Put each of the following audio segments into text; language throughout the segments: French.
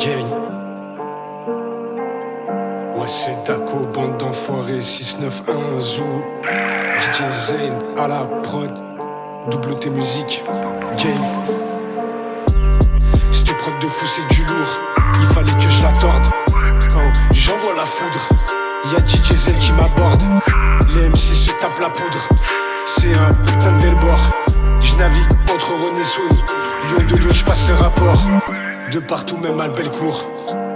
Gang. Ouais, c'est Daco, bande d'enfoirés, 691 Zou. DJ Zane à la prod, double T musique, gang. Si tu prod de fou, c'est du lourd, il fallait que je la torde. Quand j'envoie la foudre, y'a DJ Zane qui m'aborde. Les MC se tapent la poudre, c'est un putain de bel bord. Je navigue entre Rhône et Saône, Lyon de Lyon, je passe le rapport. De partout, même à Bellecour,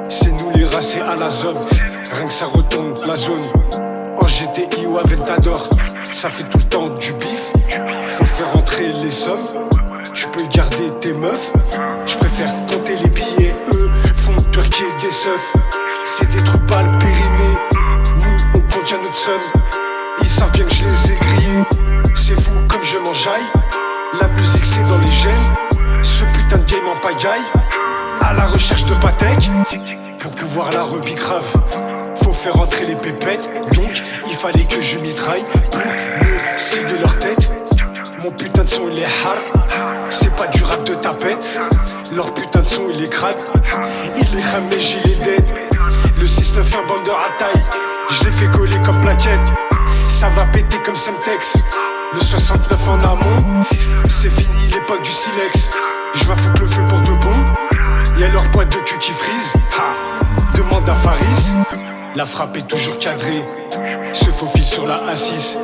c'est nous les racés à la zone. Rien que ça retourne la zone. En GTI ou à Ventador, ça fait tout le temps du bif. Faut faire rentrer les sommes. Tu peux garder tes meufs. Je préfère compter les billets. Eux font twerker des seufs. C'est des trucs pas le périmé. Nous on contient notre somme. Ils savent bien que je les ai grillés. C'est fou comme je m'enjaille. La musique c'est dans les gènes. Ce putain de game en pagaille. À la recherche de Patek. Pour pouvoir la rebicrave, faut faire entrer les pépettes. Donc il fallait que je mitraille pour me cibler leur tête. Mon putain de son il est hard, c'est pas du rap de tapette. Leur putain de son il est crade, il est ramé, j'ai les dead. Le 691 bande de rataille, je l'ai fait coller comme plaquette. Ça va péter comme Semtex. Le 69 en amont, c'est fini l'époque du silex. Je vais foutre le feu pour de bon. Y'a leur boîte de cul qui frise. Demande à Faris. La frappe est toujours cadrée. Se faufile sur la A6.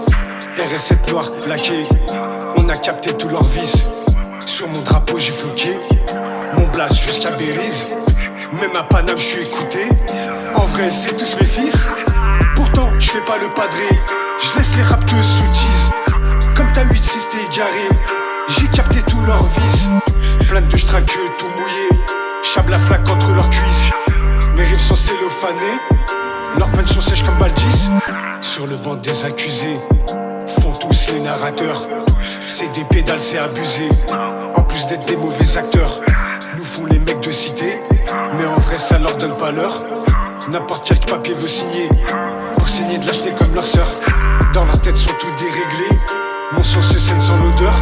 RS7 noir laqué. On a capté tous leurs vices. Sur mon drapeau j'ai floqué. Mon blast jusqu'à Bérize. Même à Paname je suis écouté. En vrai c'est tous mes fils. Pourtant je fais pas le padré. Je laisse les rapteuses sous-tease. Comme t'as 8-6 t'es égaré. J'ai capté tous leurs vices. Plein de straqueux tout mouillé. Chable la flaque entre leurs cuisses. Mes rimes sont cellophanés. Leurs peines sont sèches comme Baldis. Sur le banc des accusés font tous les narrateurs. C'est des pédales, c'est abusé. En plus d'être des mauvais acteurs, nous font les mecs de cité. Mais en vrai ça leur donne pas l'heure. N'importe quel papier veut signer. Pour signer de l'acheter comme leur sœur. Dans leur tête sont tout déréglés. Mon son se scène sans l'odeur.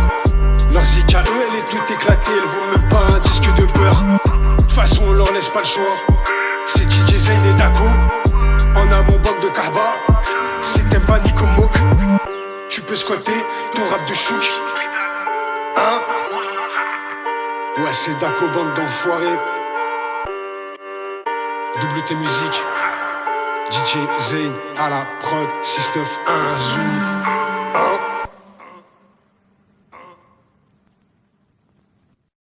Leur zik à eux elle est toute éclatée. Elle vaut même pas un disque de beurre. De toute façon on leur laisse pas le choix. C'est DJ Zane et Daco. En amont bande de Kahba. Si t'aimes pas Nico Mouk, tu peux squatter ton rap de chouk. Hein? Ouais c'est Daco bande d'enfoirés. Double T musique. DJ Zane à la prod. 691 Zou. Hein?